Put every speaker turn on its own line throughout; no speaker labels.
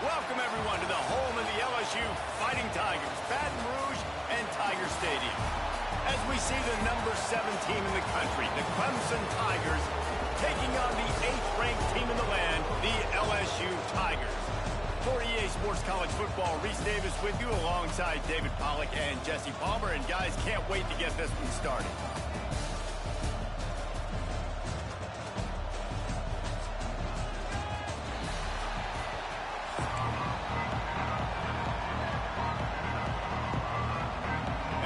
Welcome, everyone, to the home of the LSU Fighting Tigers, Baton Rouge and Tiger Stadium. As we see the number 7 team in the country, the Clemson Tigers, taking on the 8th-ranked team in the land, the LSU Tigers. For EA Sports College Football, Reese Davis with you alongside David Pollack and Jesse Palmer. And guys, can't wait to get this one started.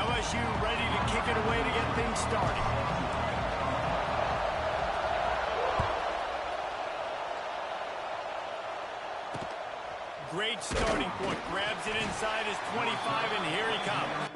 LSU ready to kick it away to get things started. Great starting point. Grabs it inside his 25, and here he comes.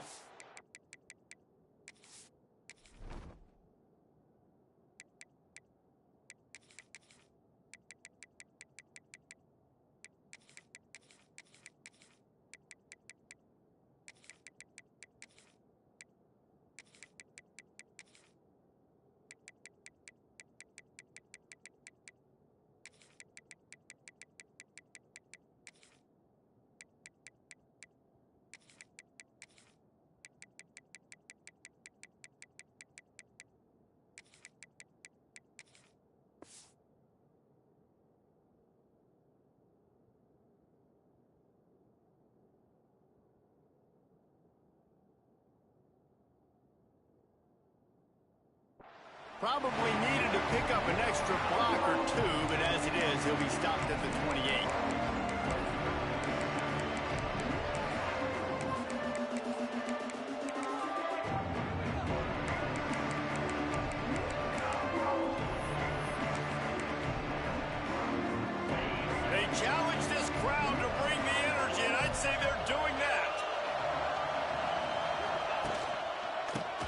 Probably needed to pick up an extra block or two, but as it is, he'll be stopped at the 28. They challenge this crowd to bring the energy, and I'd say they're doing that.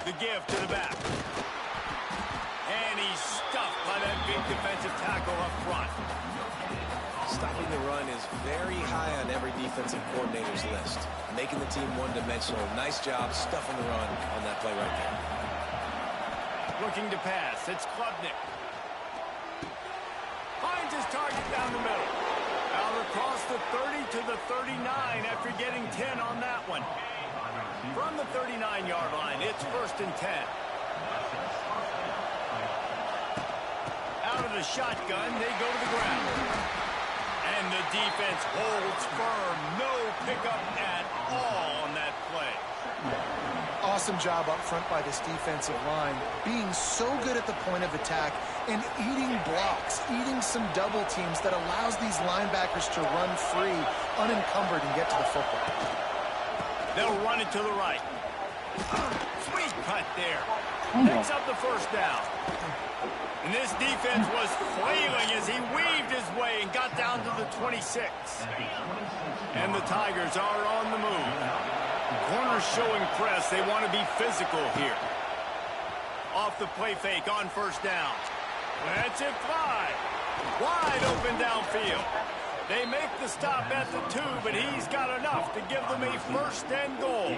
The give to the back. And he's stuffed by that big defensive tackle up front.
Stopping the run is very high on every defensive coordinator's list. Making the team one-dimensional. Nice job stuffing the run on that play right there.
Looking to pass. It's Klubnik. Finds his target down the middle. Out across the 30 to the 39 after getting 10 on that one. From the 39-yard line, it's 1st and 10. Out of the shotgun, they go to the ground. And the defense holds firm. No pickup at all on that play.
Awesome job up front by this defensive line, being so good at the point of attack and eating blocks, eating some double teams that allows these linebackers to run free, unencumbered, and get to the football.
They'll run it to the right. Sweet cut there. Picks up the first down. And this defense was flailing as he weaved his way and got down to the 26. And the Tigers are on the move. Corners showing press. They want to be physical here. Off the play fake on 1st down. Let's it fly. Wide open downfield. They make the stop at the 2, but he's got enough to give them a 1st and goal.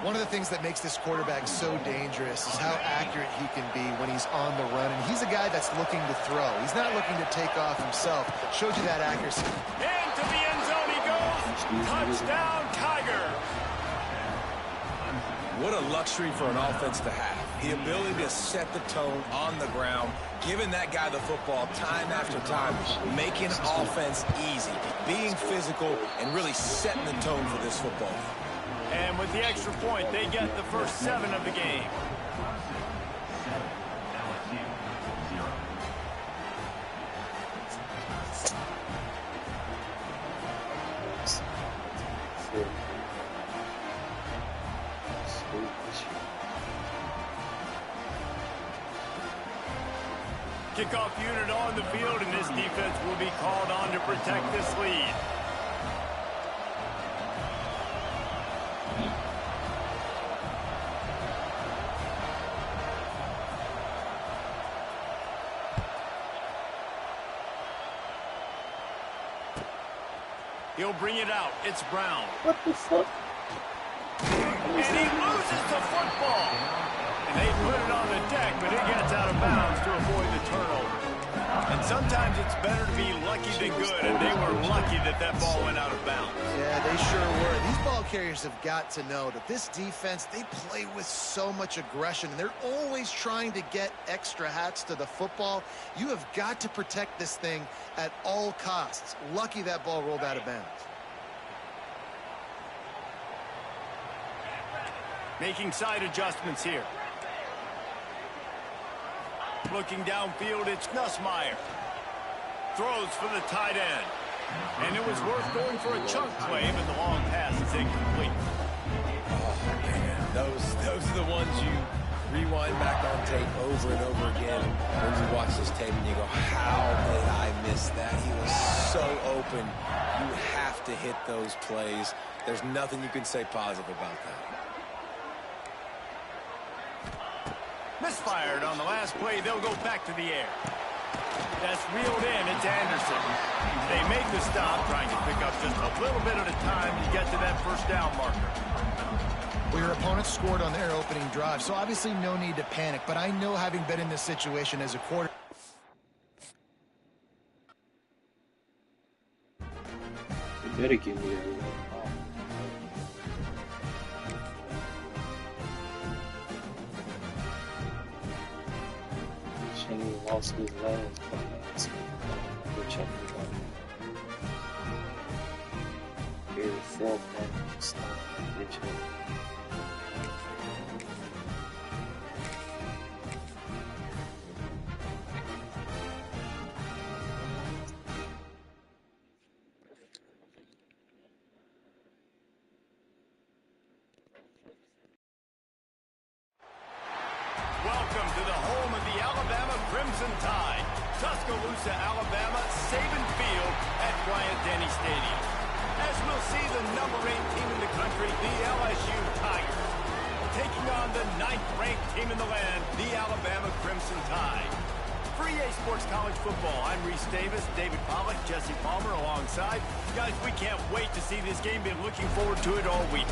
One of the things that makes this quarterback so dangerous is how accurate he can be when he's on the run. And he's a guy that's looking to throw. He's not looking to take off himself. Showed you that accuracy.
Into the end zone he goes. Touchdown, Tigers.
What a luxury for an offense to have. The ability to set the tone on the ground, giving that guy the football time after time, making offense easy, being physical, and really setting the tone for this football.
And with the extra point, they get the first 7 of the game. Kickoff unit on the field, and this defense will be called on to protect this lead. He'll bring it out. It's Brown.
What the fuck?
And he loses the football. And they put it on the deck, but it gets out of bounds to avoid the turnover. And Sometimes it's better to be lucky than good, and they were lucky that that ball went out of bounds.
Yeah, they sure were. These ball carriers have got to know that this defense, they play with so much aggression, and they're always trying to get extra hats to the football. You have got to protect this thing at all costs. Lucky that ball rolled out of bounds.
Making side adjustments here. Looking downfield, it's Nussmeier. Throws for the tight end. And it was worth going for a chunk play, but the long pass is incomplete.
Oh, man. Those are the ones you rewind back on tape over and over again when you watch this tape and you go, how did I miss that? He was so open. You have to hit those plays. There's nothing you can say positive about that.
Misfired on the last play. They'll go back to the air. That's reeled in. It's Anderson. They make the stop, trying to pick up just a little bit at a time to get to that first down marker.
Well, your opponent scored on their opening drive, so obviously no need to panic. But I know, having been in this situation as a quarterback,
You better give me that. He lost his last which I forgot. Here, 4 points.
Welcome to the home of the Alabama Crimson Tide. Tuscaloosa, Alabama, Saban Field at Bryant-Denny Stadium. As we'll see, the number 8 team in the country, the LSU Tigers, taking on the 9th-ranked team in the land, the Alabama Crimson Tide. For EA Sports College Football, I'm Reese Davis, David Pollack, Jesse Palmer alongside. Guys, we can't wait to see this game. Been looking forward to it all week.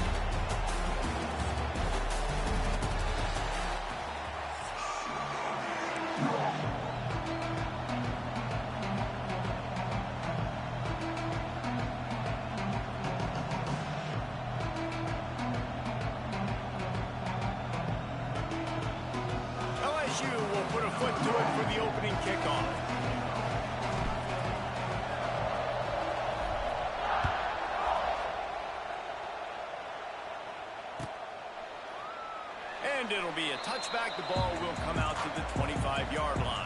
LSU will put a foot to it for the opening kickoff. And it'll be a touchback. The ball will come out to the 25-yard line.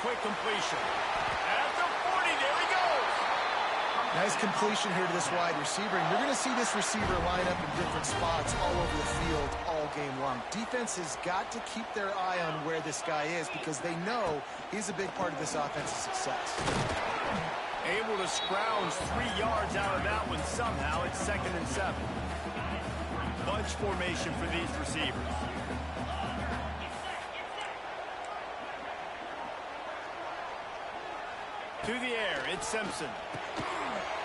Quick completion. At the 40, there he goes.
nice completion here to this wide receiver. And you're going to see this receiver line up in different spots all over the field all game long. Defense has got to keep their eye on where this guy is because they know he's a big part of this offense's success.
Able to scrounge 3 yards out of that one somehow. It's 2nd and 7. Bunch formation for these receivers. To the air, it's Simpson.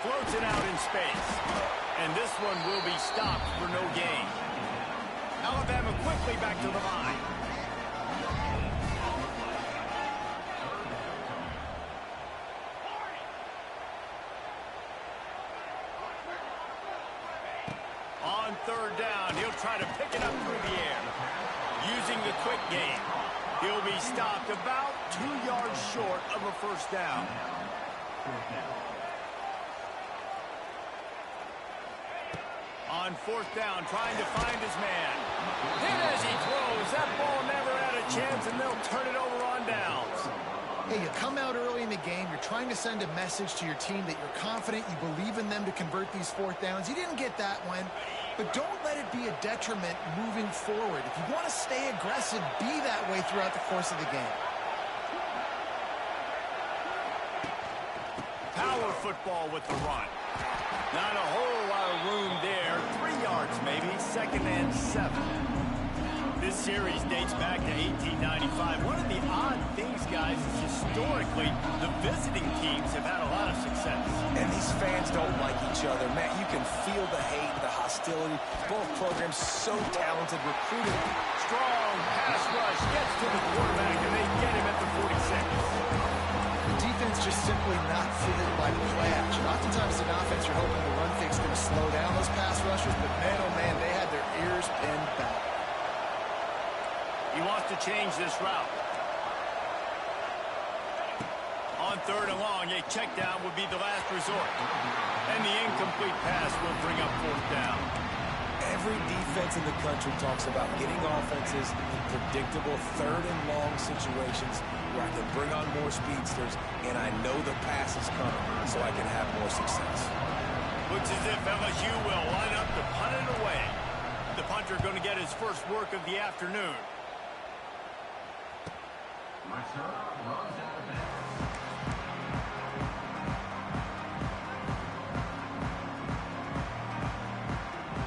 Floats it out in space. And this one will be stopped for no gain. Alabama quickly back to the line. On third down, he'll try to pick it up through the air. Using the quick game, he'll be stopped about 2 yards short of a first down. On fourth down, trying to find his man. Hit as he throws. That ball never had a chance, and they'll turn it over on downs.
Hey, you come out early in the game, you're trying to send a message to your team that you're confident, you believe in them to convert these fourth downs. You didn't get that one, but don't let it be a detriment moving forward. If you want to stay aggressive, be that way throughout the course of the game.
Power football with the run. Not a whole lot of room there. 3 yards maybe, 2nd and 7. This series dates back to 1895. One of the odd things, guys, is historically the visiting teams have had a lot of success.
And these fans don't like each other. Matt, you can feel the hate, the hostility. Both programs so talented, recruited.
Strong pass rush gets to the quarterback, and they get him at the 46.
The defense just simply not fitted by play action. Oftentimes in offense, you're hoping the run fake's going to slow down those pass rushers, but man, oh man, they had their ears pinned back.
He wants to change this route. On third and long, a check down would be the last resort. And the incomplete pass will bring up fourth down.
Every defense in the country talks about getting offenses in predictable third and long situations where I can bring on more speedsters and I know the pass is coming so I can have more success.
Looks as if LSU will line up to punt it away. The punter going to get his first work of the afternoon.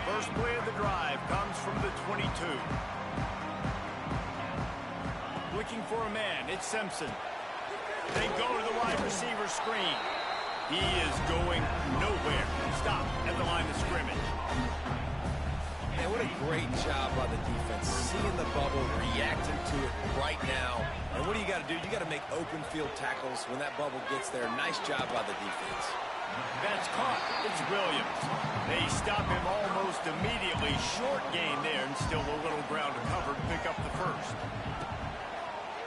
First play of the drive comes from the 22. Looking for a man, it's Simpson. They go to the wide receiver screen. He is going nowhere. Stop at the line of scrimmage.
Man, what a great job by the defense. Seeing the bubble, reacting to it right now. And what do you got to do? You got to make open field tackles when that bubble gets there. Nice job by the defense.
That's caught. It's Williams. They stop him almost immediately. Short gain there, and still a little ground to cover to pick up the first.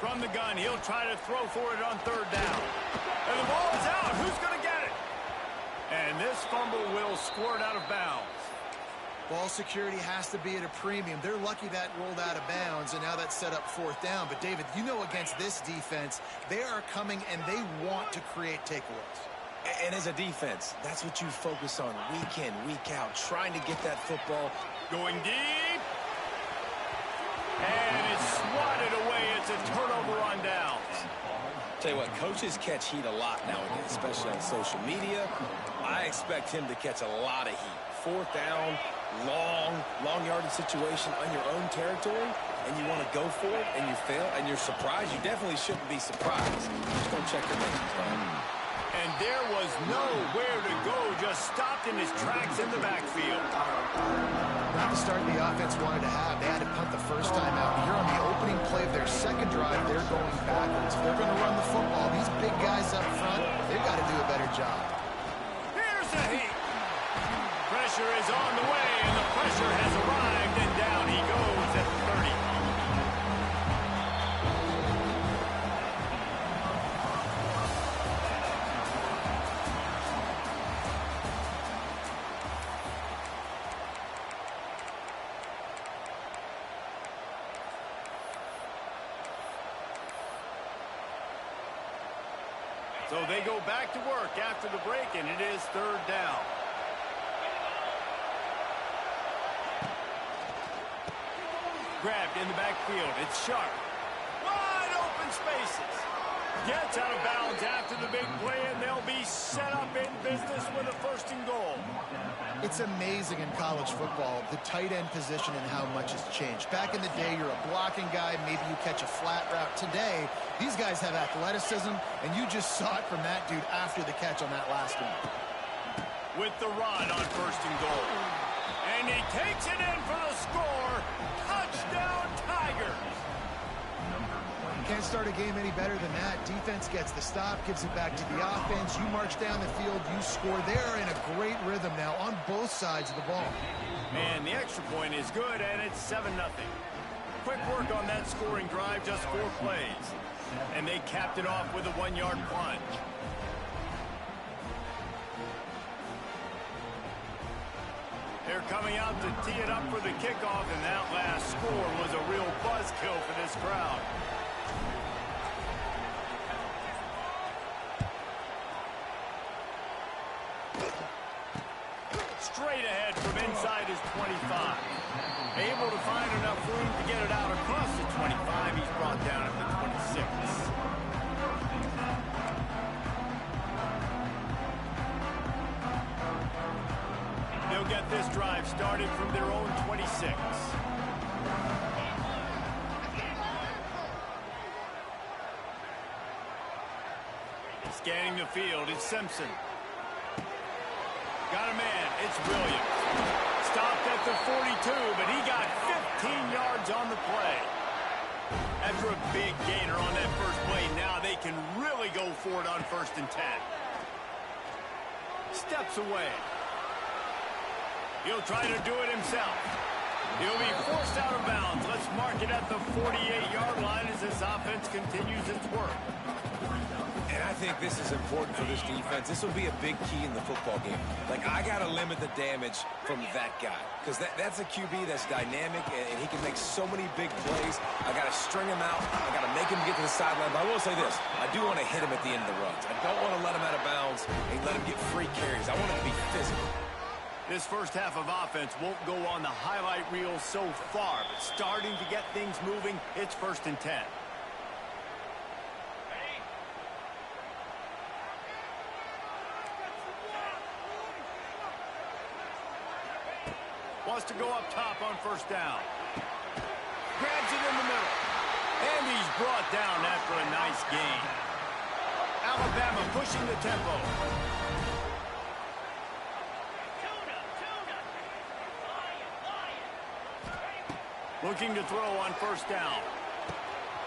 From the gun, he'll try to throw for it on third down. And the ball is out. Who's going to get it? And this fumble will squirt out of bounds.
Ball security has to be at a premium. They're lucky that rolled out of bounds, and now that's set up fourth down. But, David, you know against this defense, they are coming and they want to create takeaways.
And as a defense, that's what you focus on week in, week out, trying to get that football.
Going deep. And it's swatted away. It's a turnover on downs.
Tell you what, coaches catch heat a lot nowadays, especially on social media. I expect him to catch a lot of heat. Fourth down, long yardage situation on your own territory, and you want to go for it, and you fail, and you're surprised. You definitely shouldn't be surprised. Just don't check your names.
And there was nowhere to go, just stopped in his tracks in the backfield.
Not the start the offense wanted to have. They had to punt the first time out. Here on the opening play of their second drive, they're going backwards. If they're going to run the football, these big guys up front, they've got to do a better job.
Here's the heat. Pressure is on the way, and the pressure has arrived, and down he goes at the 30. So they go back to work after the break, and it is third down. Grabbed in the backfield. It's Sharp. Wide open spaces. Gets out of bounds after the big play, and they'll be set up in business with a first and goal.
It's amazing in college football, the tight end position and how much has changed. Back in the day, you're a blocking guy, maybe you catch a flat route. Today, these guys have athleticism, and you just saw it from that dude after the catch on that last one.
With the run on first and goal. And he takes it in for the score. Touchdown, Tigers.
Can't start a game any better than that. Defense gets the stop, gives it back to the offense. You march down the field, you score. They're in a great rhythm now on both sides of the ball.
And the extra point is good, and it's 7-0. Quick work on that scoring drive, just 4 plays. And they capped it off with a 1-yard plunge. They're coming out to tee it up for the kickoff, and that last score was a real buzzkill for this crowd. Straight ahead from inside his 25. Able to find enough room to get it out across the 25. He's brought down at the 26. They'll get this drive started from their own 26. Scanning the field, it's Simpson. Got a man, it's Williams. Stopped at the 42, but he got 15 yards on the play. After a big gainer on that first play, now they can really go for it on 1st and 10. Steps away. He'll try to do it himself. He'll be forced out of bounds. Let's mark it at the 48-yard line as this offense continues its work.
And I think this is important for this defense. This will be a big key in the football game. Like, I got to limit the damage from that guy because that's a QB that's dynamic, and he can make so many big plays. I got to string him out. I got to make him get to the sideline. But I will say this. I do want to hit him at the end of the runs. I don't want to let him out of bounds and let him get free carries. I want him to be physical.
This first half of offense won't go on the highlight reel so far, but starting to get things moving, it's 1st and 10. Wants to go up top on 1st down. Grabs it in the middle. And he's brought down after a nice gain. Alabama pushing the tempo. Looking to throw on 1st down.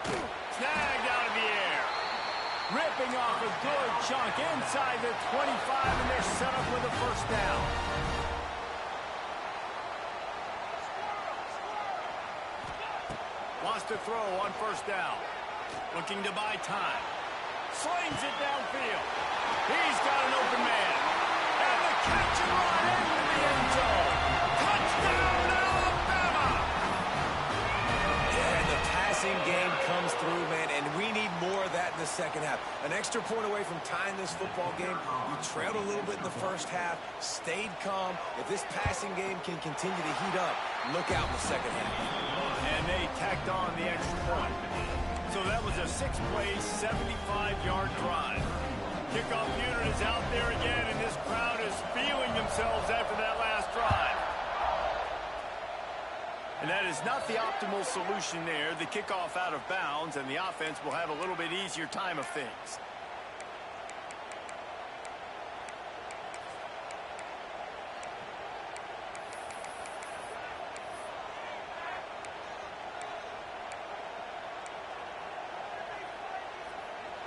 Snagged out of the air. Ripping off a good chunk inside the 25, and they're set up with a 1st down. Wants to throw on 1st down. Looking to buy time. Slings it downfield. He's got an open man. And the catch and run into the end zone. Touchdown, Alabama!
Yeah, and the passing game comes through, man, and we need more of that in the second half. An extra point away from tying this football game. You trailed a little bit in the first half, stayed calm. If this passing game can continue to heat up, look out in the second half.
And they tacked on the extra point. So that was a 6-play, 75-yard drive. Kickoff unit is out there again, and this crowd is feeling themselves after that last drive. And that is not the optimal solution there. The kickoff out of bounds, and the offense will have a little bit easier time of things.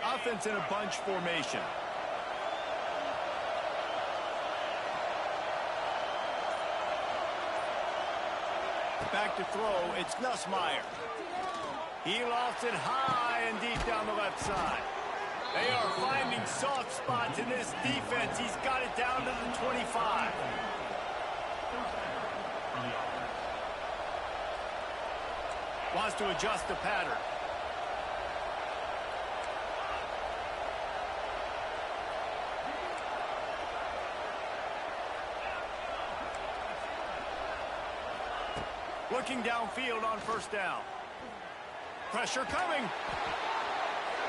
Offense in a bunch formation. Back to throw, it's Nussmeier. He lofts it high and deep down the left side. They are finding soft spots in this defense. He's got it down to the 25. Wants to adjust the pattern. Looking downfield on 1st down. Pressure coming.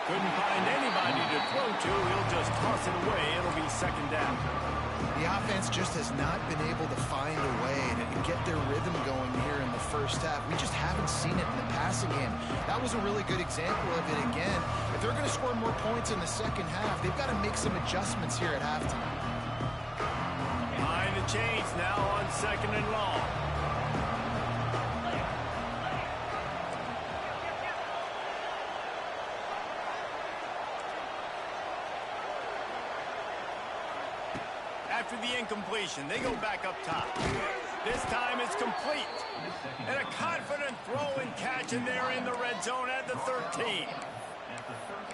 Couldn't find anybody to throw to. He'll just toss it away. It'll be 2nd down.
The offense just has not been able to find a way to get their rhythm going here in the first half. We just haven't seen it in the passing game. That was a really good example of it again. If they're going to score more points in the second half, they've got to make some adjustments here at halftime.
Behind the change now on 2nd and long. After the incompletion, they go back up top. This time it's complete. And a confident throw and catch, and they're in the red zone at the 13.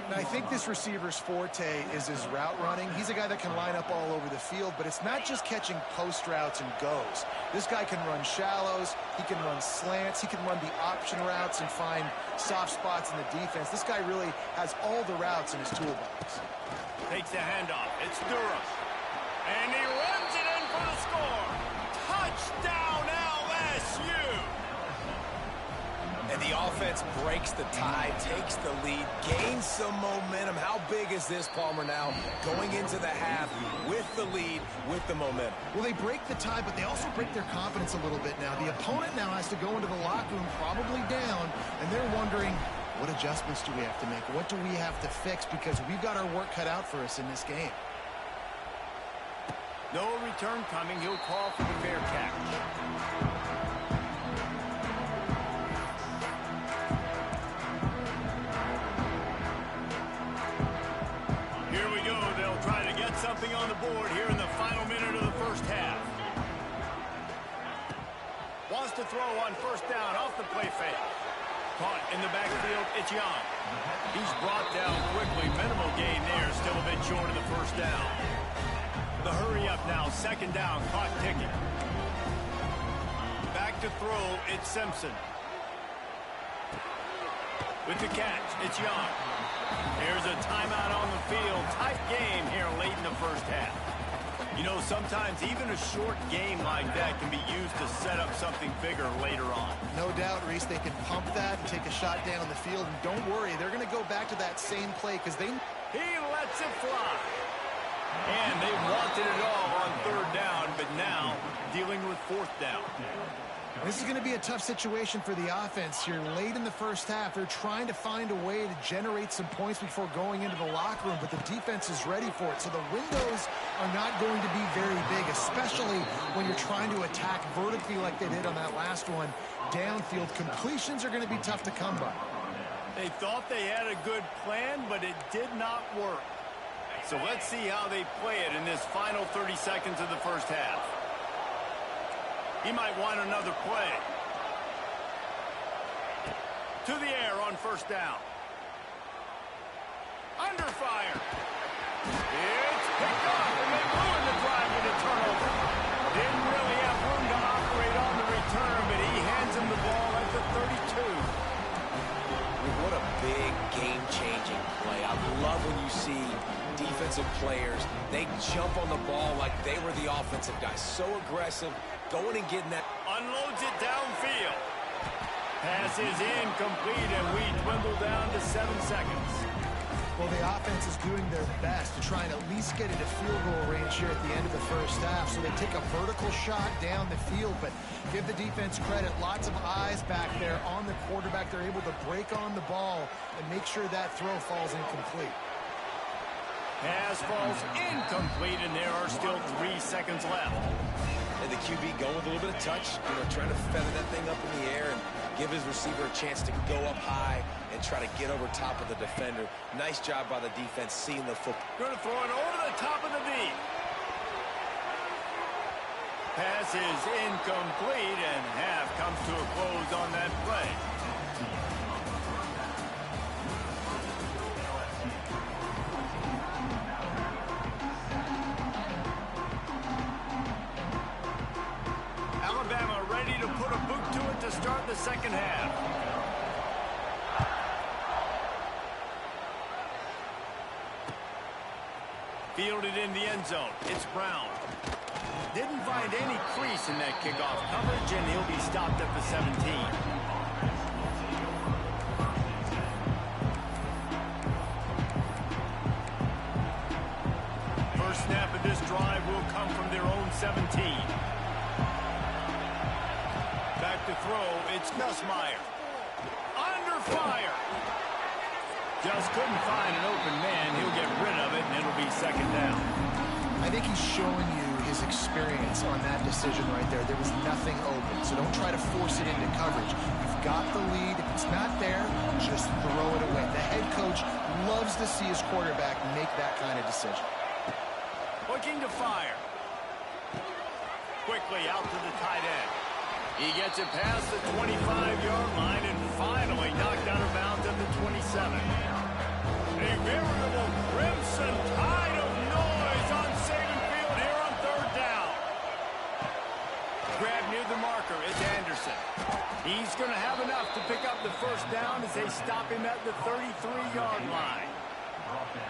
And I think this receiver's forte is his route running. He's a guy that can line up all over the field, but it's not just catching post routes and goes. This guy can run shallows, he can run slants, he can run the option routes and find soft spots in the defense. This guy really has all the routes in his toolbox.
Takes the handoff. It's Durham. And he runs it in for the score. Touchdown, LSU!
And the offense breaks the tie, takes the lead, gains some momentum. How big is this, Palmer, now going into the half with the lead, with the momentum?
Well, they break the tie, but they also break their confidence a little bit now. The opponent now has to go into the locker room probably down, and they're wondering, what adjustments do we have to make? What do we have to fix? Because we've got our work cut out for us in this game.
No return coming. He'll call for the fair catch. Here we go. They'll try to get something on the board here in the final minute of the first half. Wants to throw on 1st down off the play fake. Caught in the backfield. It's Young. He's brought down quickly. Minimal gain there. Still a bit short of the 1st down. The hurry up now, 2nd down, clock ticking. Back to throw, it's Simpson. With the catch, it's Young. Here's a timeout on the field. Tight game here late in the 1st half. You know, sometimes even a short game like that can be used to set up something bigger later on.
No doubt, Reese, they can pump that and take a shot down the field. And don't worry, they're going to go back to that same play because they...
He lets it fly. And they wanted it all on 3rd down, but now dealing with 4th down.
This is going to be a tough situation for the offense here. Late in the 1st half, they're trying to find a way to generate some points before going into the locker room, but the defense is ready for it. So the windows are not going to be very big, especially when you're trying to attack vertically like they did on that last one. Downfield completions are going to be tough to come by.
They thought they had a good plan, but it did not work. So let's see how they play it in this final 30 seconds of the 1st half. He might want another play. To the air on 1st down. Under fire. It's picked up, and they ruined the drive with a turnover. Didn't really have room to operate on the return, but he hands him the ball at the 32.
What a big game-changing play. I love when you see defensive players, they jump on the ball like they were the offensive guys. So aggressive, going and getting that.
Unloads it downfield. Pass is incomplete, and we dwindle down to 7 seconds.
Well, the offense is doing their best to try and at least get into field goal range here at the end of the 1st half. So they take a vertical shot down the field, but give the defense credit. Lots of eyes back there on the quarterback. They're able to break on the ball and make sure that throw falls incomplete.
Pass falls incomplete, and there are still 3 seconds left.
And the QB going with a little bit of touch, trying to feather that thing up in the air and give his receiver a chance to go up high and try to get over top of the defender. Nice job by the defense seeing the football.
Going to throw it over the top of the knee. Pass is incomplete, and half comes to a close on that play. Alabama ready to put a boot to it to start the 2nd half. Fielded in the end zone. It's Brown. Didn't find any crease in that kickoff coverage, and he'll be stopped at the 17. First snap of this drive will come from their own 17. Back to throw, it's Nussmeier. Under fire. Just couldn't find an open man. He'll get rid of it, and it'll be 2nd down.
I think he's showing you his experience on that decision right there. There was nothing open, so don't try to force it into coverage. You've got the lead. If it's not there, just throw it away. The head coach loves to see his quarterback make that kind of decision.
Looking to fire. Quickly out to the tight end. He gets it past the 25-yard line and finally knocked out of bounds at the 27. A veritable crimson tide of noise on Saban Field here on third down. Grab near the marker. It's Anderson. He's going to have enough to pick up the first down as they stop him at the 33-yard line.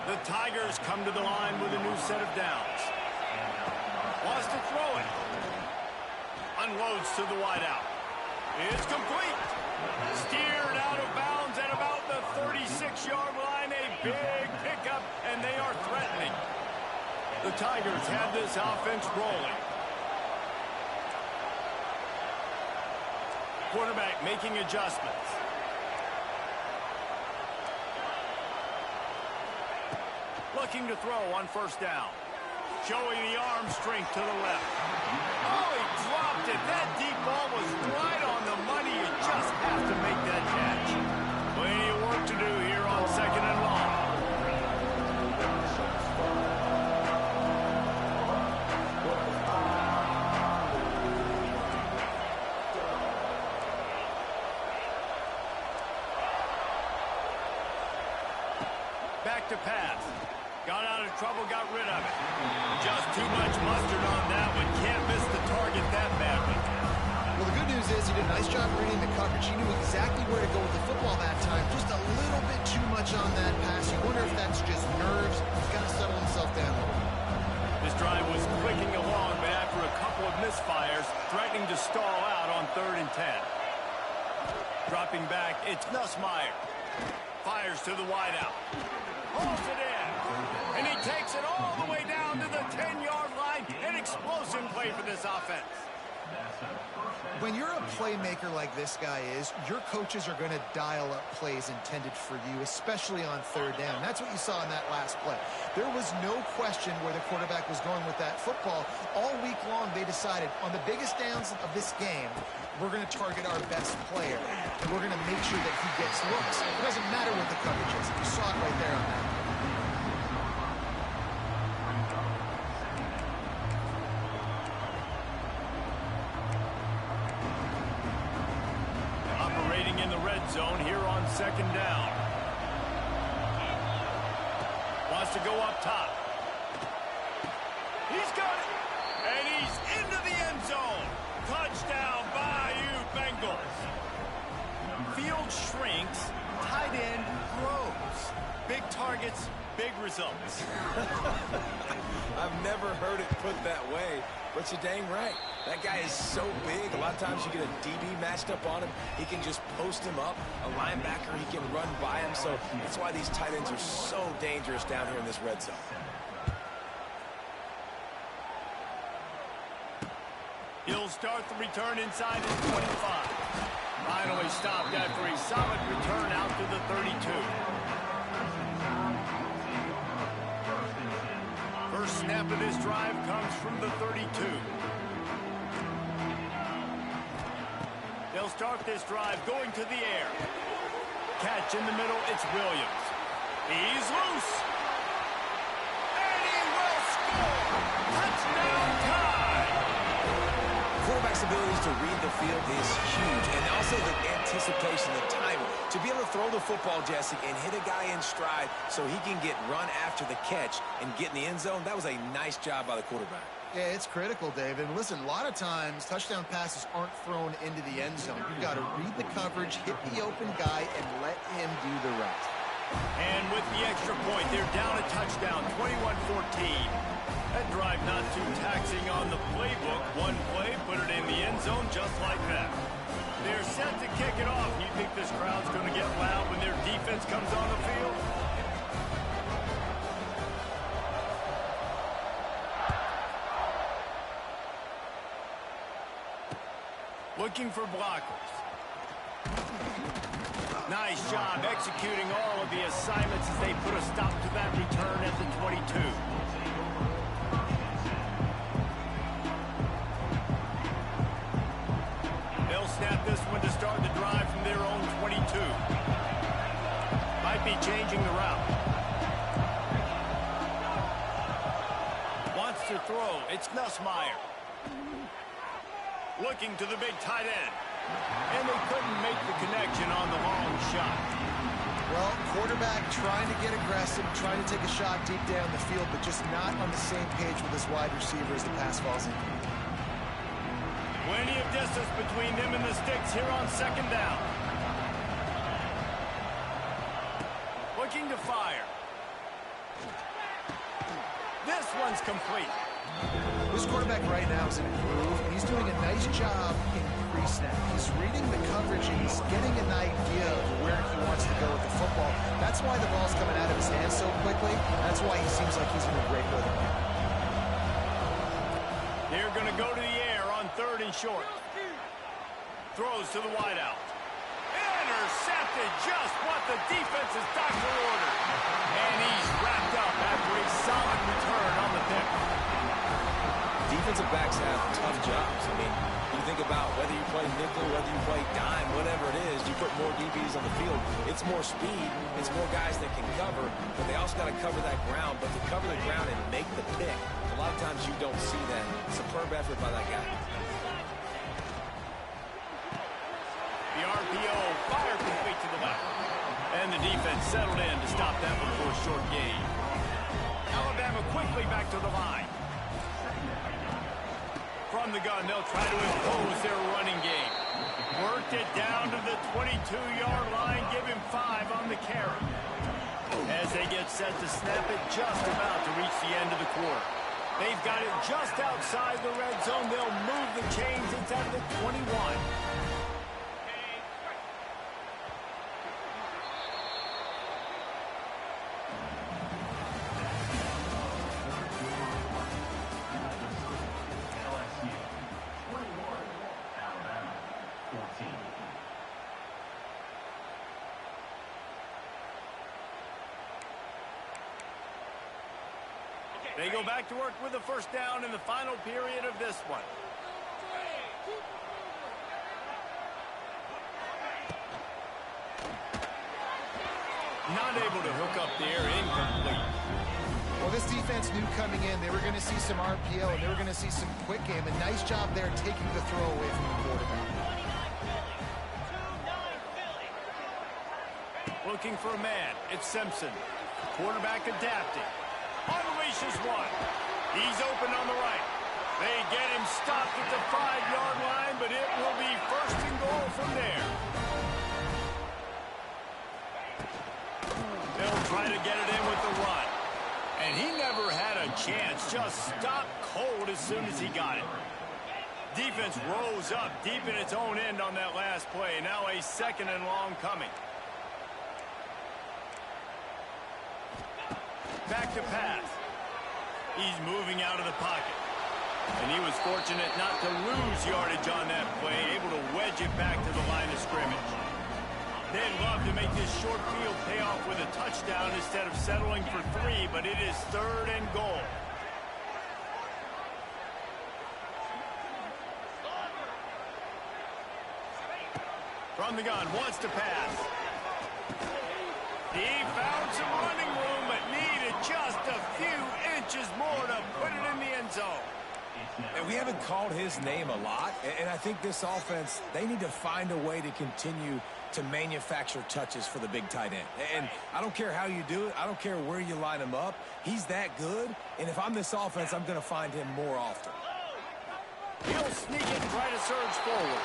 The Tigers come to the line with a new set of downs. Wants to throw it. Unloads to the wideout. It's complete. Steered out of bounds at about the 36-yard line. A big pickup, and they are threatening. The Tigers have this offense rolling. Quarterback making adjustments. Looking to throw on first down. Showing the arm strength to the left. Oh, he dropped it. That deep ball was right on the money. You just have to make that catch. Plenty of work to do here on second and long. Back to pass. Got out of trouble, got rid of it. Just too much mustard on that one. Can't miss the target that badly.
Well, the good news is he did a nice job reading the coverage. He knew exactly where to go with the football that time. Just a little bit too much on that pass. You wonder if that's just nerves. He's got to settle himself down a little bit.
This drive was clicking along, but after a couple of misfires, threatening to stall out on 3rd and 10. Dropping back, it's Nussmeier. Fires to the wideout. Holds it in. And he takes it all the way down to the 10-yard line. An explosive play for this offense.
When you're a playmaker like this guy is, your coaches are going to dial up plays intended for you, especially on 3rd down. That's what you saw in that last play. There was no question where the quarterback was going with that football. All week long, they decided on the biggest downs of this game, we're going to target our best player, and we're going to make sure that he gets looks. It doesn't matter what the coverage is. You saw it right there on that.
Operating in the red zone here on 2nd down. Wants to go up top. He's got it. And he's into the end zone. Touchdown, Bayou Bengals. Field shrinks, tight end grows. Big targets, big results.
I've never heard it put that way, but you're dang right. That guy is so big. A lot of times you get a DB matched up on him. He can just post him up. A linebacker, he can run by him. So that's why these tight ends are so dangerous down here in this red zone.
He'll start the return inside his 25. Finally stopped after a solid return out to the 32. First snap of this drive comes from the 32. They'll start this drive going to the air. Catch in the middle, it's Williams. He's loose. And he will score. Touchdown time.
Quarterback's abilities to read the field is huge, and also the anticipation, the timing. To be able to throw the football, Jesse, and hit a guy in stride so he can get run after the catch and get in the end zone, that was a nice job by the quarterback.
Yeah, it's critical, David. Listen, a lot of times touchdown passes aren't thrown into the end zone. You've got to read the coverage, hit the open guy, and let him do the rest.
And with the extra point, they're down a touchdown, 21-14. That drive not too taxing on the playbook. One play, put it in the end zone just like that. They're set to kick it off. You think this crowd's going to get loud when their defense comes on the field? Looking for blockers. Nice job executing all of the assignments as they put a stop to that return at the 22. throw. It's Nussmeier. Looking to the big tight end. And they couldn't make the connection on the long shot.
Well, quarterback trying to get aggressive, trying to take a shot deep down the field, but just not on the same page with his wide receiver as the pass falls in.
Plenty of distance between them and the sticks here on second down. Looking to fire. This one's complete.
This quarterback right now is in a groove, and he's doing a nice job in pre-snap. He's reading the coverage, and he's getting an idea of where he wants to go with the football. That's why the ball's coming out of his hands so quickly. That's why he seems like he's in a great rhythm.
They're going to go to the air on 3rd and short. Throws to the wideout. Intercepted, just what the defense's doctor ordered. And he's wrapped up after a solid return on the pick.
Defensive backs have tough jobs. I mean, you think about whether you play nickel, whether you play dime, whatever it is, you put more DBs on the field. It's more speed. It's more guys that can cover, but they also got to cover that ground. But to cover the ground and make the pick, a lot of times you don't see that. Superb effort by that guy.
The RPO fire complete to the left. And the defense settled in to stop that one for a short gain. Alabama quickly back to the line. From the gun, they'll try to impose their running game. Worked it down to the 22-yard line, give him 5 on the carry. As they get set to snap it just about to reach the end of the quarter. They've got it just outside the red zone. They'll move the chains inside the 21. They go back to work with a first down in the final period of this one. Not able to hook up there, incomplete.
Well, this defense knew coming in they were going to see some RPO, and they were going to see some quick game. A nice job there taking the throw away from the quarterback.
Looking for a man. It's Simpson. Quarterback adapting. Unleashes one. He's open on the right. They get him stopped at the 5-yard line, but it will be 1st and goal from there. They'll try to get it in with the run. And he never had a chance. Just stopped cold as soon as he got it. Defense rose up deep in its own end on that last play. Now a 2nd and long coming. Back to pass. He's moving out of the pocket. And he was fortunate not to lose yardage on that play, able to wedge it back to the line of scrimmage. They'd love to make this short field pay off with a touchdown instead of settling for 3, but it is 3rd and goal. From the gun, wants to pass. He found some running room, but needed just a few inches more to put it in the end zone.
And we haven't called his name a lot, and I think this offense, they need to find a way to continue to manufacture touches for the big tight end. And I don't care how you do it. I don't care where you line him up. He's that good, and if I'm this offense, I'm going to find him more often.
He'll sneak it and try to surge forward.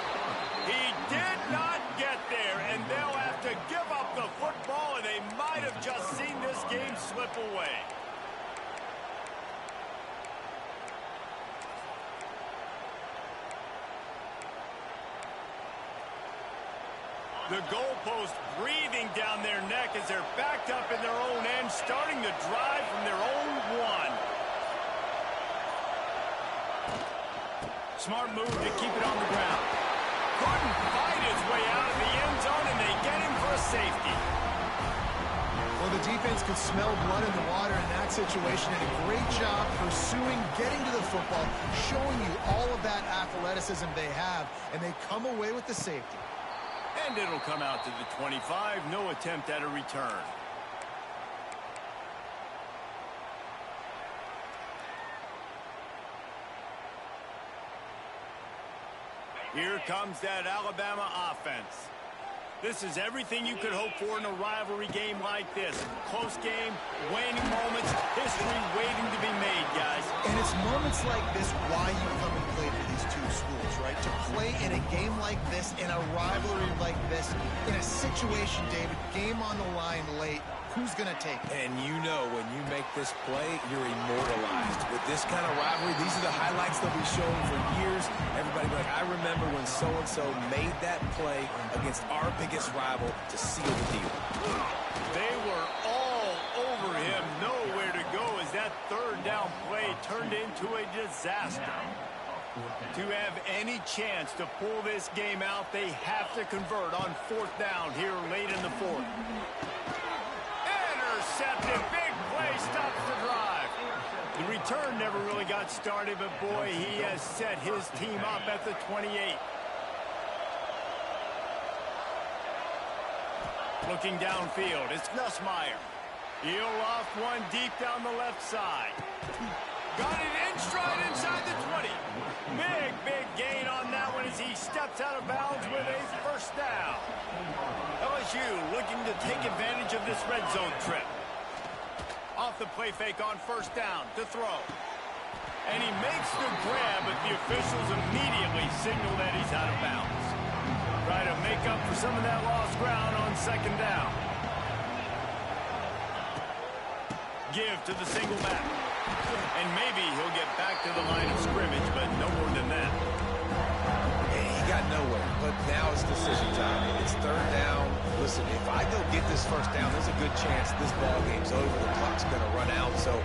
He did not get there, and they'll have to give up the football, and they might have just seen this game slip away. The goalpost breathing down their neck as they're backed up in their own end, starting the drive from their own 1. Smart move to keep it on the ground. Couldn't fight his way out of the end zone, and they get him for a safety.
Well, the defense could smell blood in the water in that situation, and a great job pursuing, getting to the football, showing you all of that athleticism they have, and they come away with the safety.
And it'll come out to the 25. No attempt at a return. Here comes that Alabama offense. This is everything you could hope for in a rivalry game like this. Close game, waning moments, history waiting to be made, guys.
And it's moments like this why you come and play for these two schools, right? To play in a game like this, in a rivalry like this, in a situation, David, game on the line late, who's going to take it?
And you know when you make this play, you're immortalized. With this kind of rivalry, these are the highlights they'll be showing for years. Everybody will be like, I remember when so-and-so made that play against our biggest rival to seal the deal.
They were all over him, nowhere to go as that third down play turned into a disaster. To have any chance to pull this game out, they have to convert on fourth down here late in the fourth. Intercepted, big play, stops the drive. The return never really got started, but boy, he has set his team up at the 28. Looking downfield, it's Nussmeier. He'll loft one deep down the left side. Got it in stride inside the 20. Big gain on that one as he steps out of bounds with a first down. LSU looking to take advantage of this red zone trip. Off the play fake on first down to throw. And he makes the grab, but the officials immediately signal that he's out of bounds. Try to make up for some of that lost ground on second down. Give to the single back. And maybe he'll get back to the line of scrimmage, but no more than that.
He got nowhere, but now it's decision time. It's third down. Listen, if I go get this first down, there's a good chance this ball game's over. The clock's going to run out. So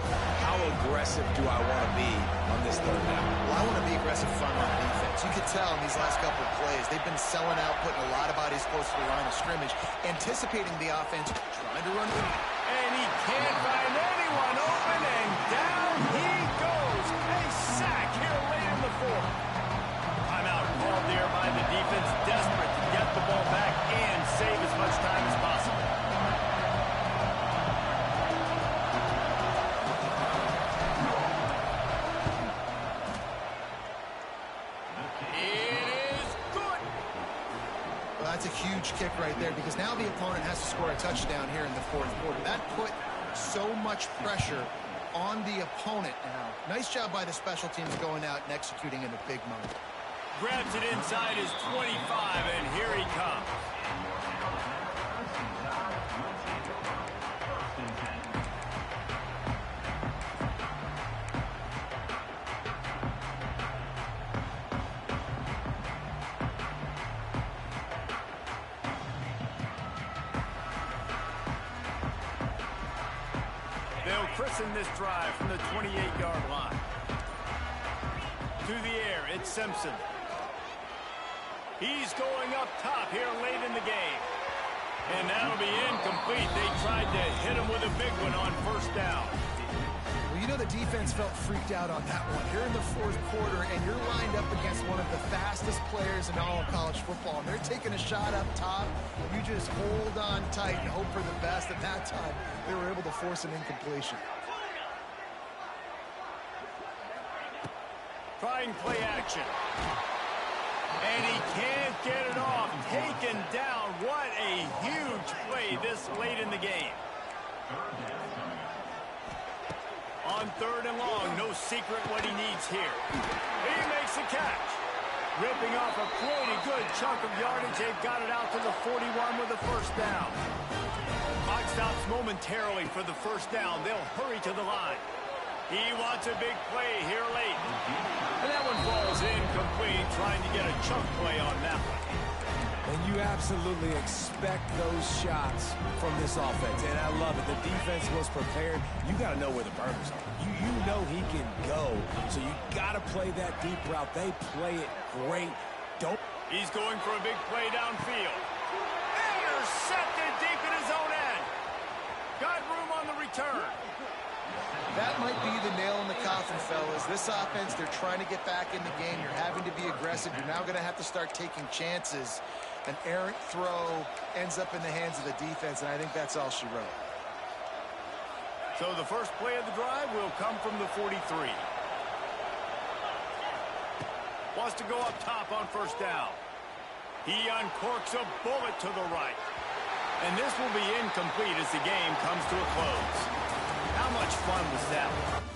how aggressive do I want to be on this third down?
Well, I want to be aggressive front on defense. You could tell in these last couple of plays, they've been selling out, putting a lot of bodies close to the line of scrimmage, anticipating the offense, trying to run with it.
And he can't find anyone open, and down he goes. A sack here late in the fourth. Timeout called there by the defense, desperate to get the ball back and save as much time as possible. It is good.
Well, that's a huge kick right there because now the opponent has to score a touchdown here in the fourth quarter. That put so much pressure on the opponent now. Nice job by the special teams going out and executing in a big moment.
Grabs it inside his 25, and here he comes. They'll christen this drive from the 28-yard line. To the air, it's Simpson. He's going up top here late in the game. And that'll be incomplete. They tried to hit him with a big one on first down.
Well, you know the defense felt freaked out on that one. You're in the fourth quarter, and you're lined up against one of the fastest players in all of college football. And they're taking a shot up top. You just hold on tight and hope for the best. At that time, they were able to force an incompletion.
Trying play action. And he can't get it off. Taken down. What a huge play this late in the game. On third and long, no secret what he needs here. He makes the catch. Ripping off a pretty good chunk of yardage. They've got it out to the 41 with the first down. Clock stops momentarily for the first down. They'll hurry to the line. He wants a big play here late. And that one falls incomplete, trying to get a chunk play on that one.
And you absolutely expect those shots from this offense. And I love it. The defense was prepared. You got to know where the burgers are. You know he can go. So you got to play that deep route. They play it great.
He's going for a big play downfield. Intercepted deep in his own end. Got room on the return.
That might be the nail in the coffin, fellas. This offense, they're trying to get back in the game. You're having to be aggressive. You're now going to have to start taking chances. An errant throw ends up in the hands of the defense, and I think that's all she wrote.
So the first play of the drive will come from the 43. Wants to go up top on first down. He uncorks a bullet to the right. And this will be incomplete as the game comes to a close. How much fun was that?